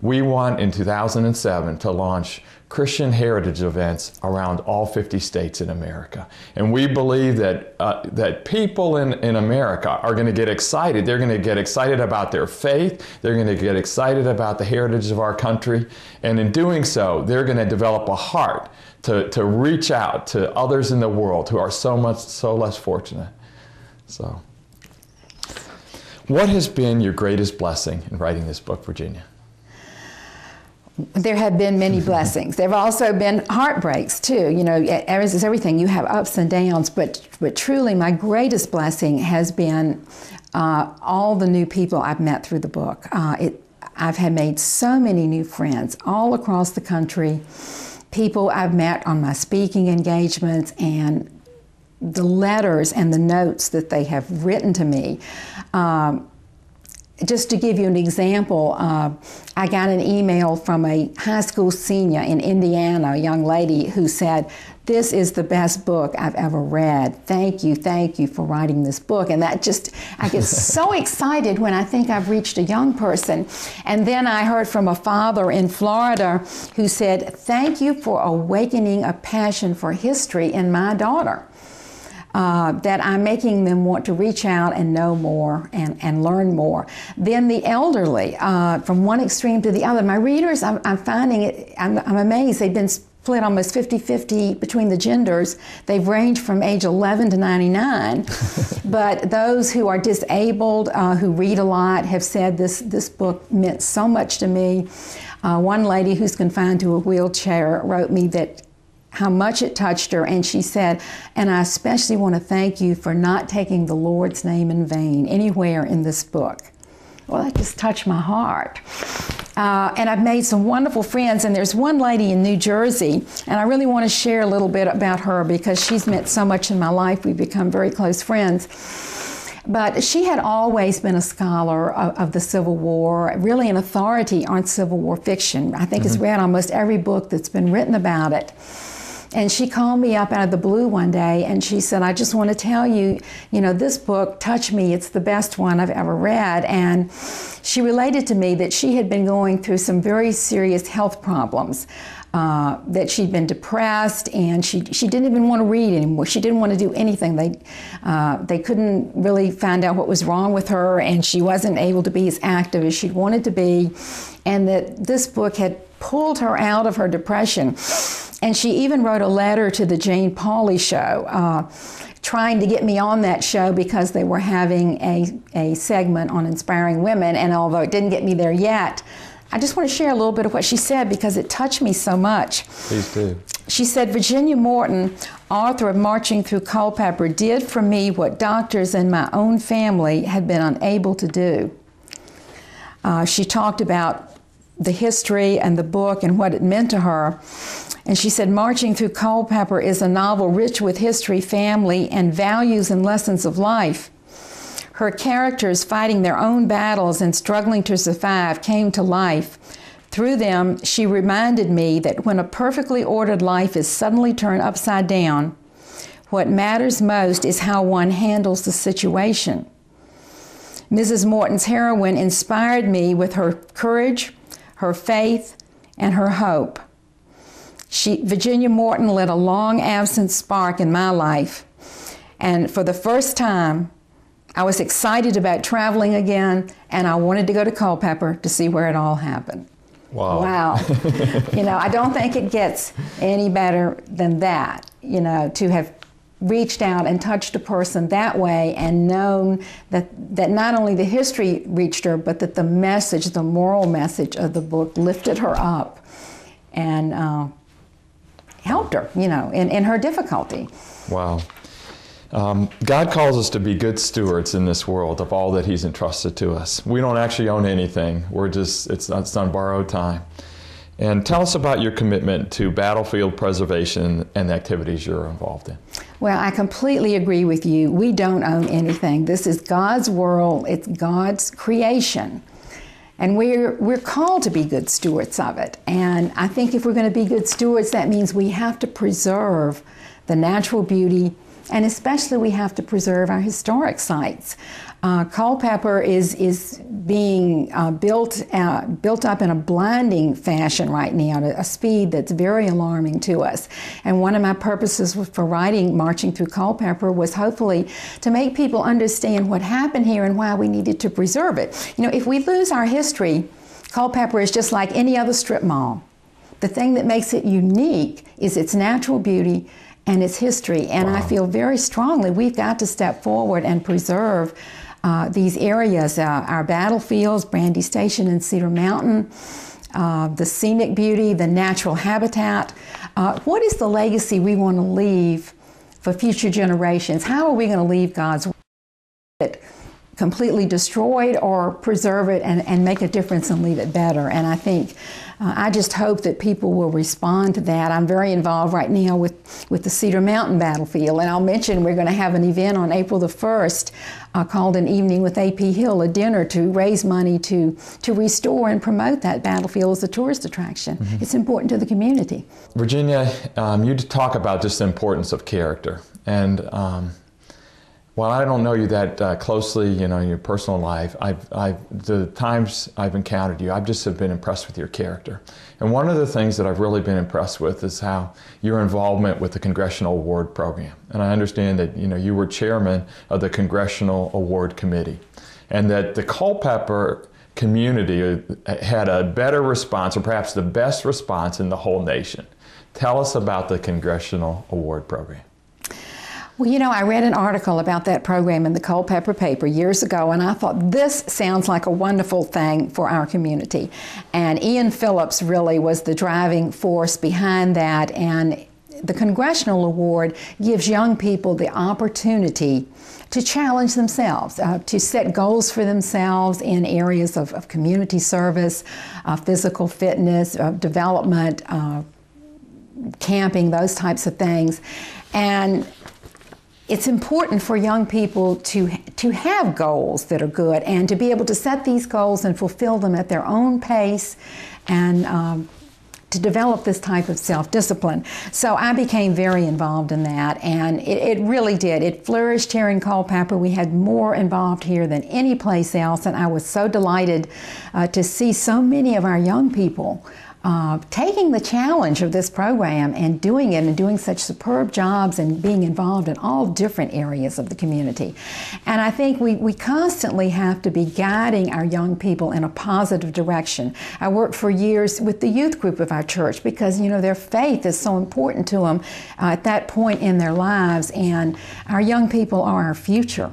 we want in 2007 to launch Christian heritage events around all 50 states in America. And we believe that, that people in America are going to get excited. They're going to get excited about their faith. Are going to get excited about the heritage of our country. And in doing so, they're going to develop a heart to reach out to others in the world who are so less fortunate. So, what has been your greatest blessing in writing this book, Virginia? There have been many blessings. There have also been heartbreaks too. You know, as is everything, you have ups and downs, but truly my greatest blessing has been all the new people I've met through the book. I've made so many new friends all across the country, people I've met on my speaking engagements, and the letters and the notes that they have written to me. Just to give you an example, I got an email from a high school senior in Indiana, a young lady who said, "This is the best book I've ever read. Thank you for writing this book." And that just, I get so excited when I think I've reached a young person. And then I heard from a father in Florida who said, "Thank you for awakening a passion for history in my daughter. That I'm making them want to reach out and know more and learn more." Then the elderly, from one extreme to the other. My readers, I'm finding it, I'm amazed. They've been split almost 50-50 between the genders. They've ranged from age 11 to 99. But those who are disabled, who read a lot, have said this book meant so much to me. One lady who's confined to a wheelchair wrote me that how much it touched her, and she said, "And I especially want to thank you for not taking the Lord's name in vain anywhere in this book." Well, that just touched my heart. And I've made some wonderful friends, and there's one lady in New Jersey, and I really want to share a little bit about her because she's meant so much in my life. We've become very close friends. But she had always been a scholar of the Civil War, really an authority on Civil War fiction. I think has read almost every book that's been written about it. And she called me up out of the blue one day and she said, "I just want to tell you, you know, this book touched me. It's the best one I've ever read." And she related to me that she had been going through some very serious health problems, that she'd been depressed, and she didn't even want to read anymore. She didn't want to do anything. They couldn't really find out what was wrong with her, and she wasn't able to be as active as she wanted to be, and that this book had pulled her out of her depression. And she even wrote a letter to the Jane Pauley show, trying to get me on that show because they were having a segment on inspiring women. And although it didn't get me there yet, I just want to share a little bit of what she said because it touched me so much. Please do. She said, "Virginia Morton, author of Marching Through Culpeper, did for me what doctors in my own family had been unable to do." She talked about the history and the book and what it meant to her. And she said, "Marching Through Culpeper is a novel rich with history, family, and values and lessons of life. Her characters fighting their own battles and struggling to survive came to life. Through them, she reminded me that when a perfectly ordered life is suddenly turned upside down, what matters most is how one handles the situation. Mrs. Morton's heroine inspired me with her courage, her faith, and her hope. Virginia Morton lit a long-absent spark in my life, and for the first time, I was excited about traveling again, and I wanted to go to Culpeper to see where it all happened." Wow. Wow. You know, I don't think it gets any better than that, you know, to have reached out and touched a person that way and known that not only the history reached her, but that the message, the moral message of the book lifted her up and helped her, you know, in her difficulty. Wow. God calls us to be good stewards in this world of all that He's entrusted to us. We don't actually own anything. We're just, it's on borrowed time. And tell us about your commitment to battlefield preservation and the activities you're involved in. Well, I completely agree with you. We don't own anything. This is God's world. It's God's creation. And we're called to be good stewards of it. And I think if we're going to be good stewards, that means we have to preserve the natural beauty And especially we have to preserve our historic sites. Culpeper is being built up in a blinding fashion right now at a speed that's very alarming to us. And one of my purposes for writing Marching Through Culpeper was hopefully to make people understand what happened here and why we needed to preserve it. You know, if we lose our history, Culpeper is just like any other strip mall. The thing that makes it unique is its natural beauty and its history. And I feel very strongly we've got to step forward and preserve these areas, our battlefields, Brandy Station and Cedar Mountain, the scenic beauty, the natural habitat. What is the legacy we want to leave for future generations? How are we going to leave God's word? Completely destroyed, or preserve it and make a difference and leave it better? And I think, I just hope that people will respond to that. I'm very involved right now with the Cedar Mountain battlefield, and I'll mention we're going to have an event on April the 1st called An Evening with A.P. Hill, a dinner to raise money to restore and promote that battlefield as a tourist attraction. Mm-hmm. It's important to the community. Virginia, you talk about just the importance of character, and while I don't know you that closely, you know, in your personal life, the times I've encountered you, I've just have been impressed with your character. And one of the things that I've really been impressed with is how your involvement with the Congressional Award Program. And I understand that, you know, you were chairman of the Congressional Award Committee, and that the Culpeper community had a better response, or perhaps the best response in the whole nation. Tell us about the Congressional Award Program. Well, you know, I read an article about that program in the Culpeper paper years ago, and I thought this sounds like a wonderful thing for our community. And Ian Phillips really was the driving force behind that, and the Congressional Award gives young people the opportunity to challenge themselves, to set goals for themselves in areas of community service, physical fitness, development, camping, those types of things. And it's important for young people to have goals that are good and to be able to set these goals and fulfill them at their own pace, and to develop this type of self-discipline. So I became very involved in that, and it really did. It flourished here in Culpeper. We had more involved here than any place else, and I was so delighted to see so many of our young people taking the challenge of this program and doing it, and doing such superb jobs and being involved in all different areas of the community. And I think we constantly have to be guiding our young people in a positive direction. I worked for years with the youth group of our church because, you know, their faith is so important to them at that point in their lives, and our young people are our future.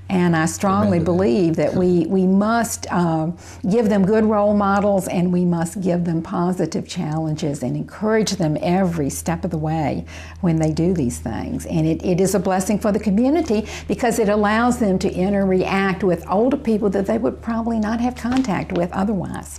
And I strongly believe that we must give them good role models, and we must give them positive challenges and encourage them every step of the way when they do these things. And it is a blessing for the community because it allows them to interact with older people that they would probably not have contact with otherwise.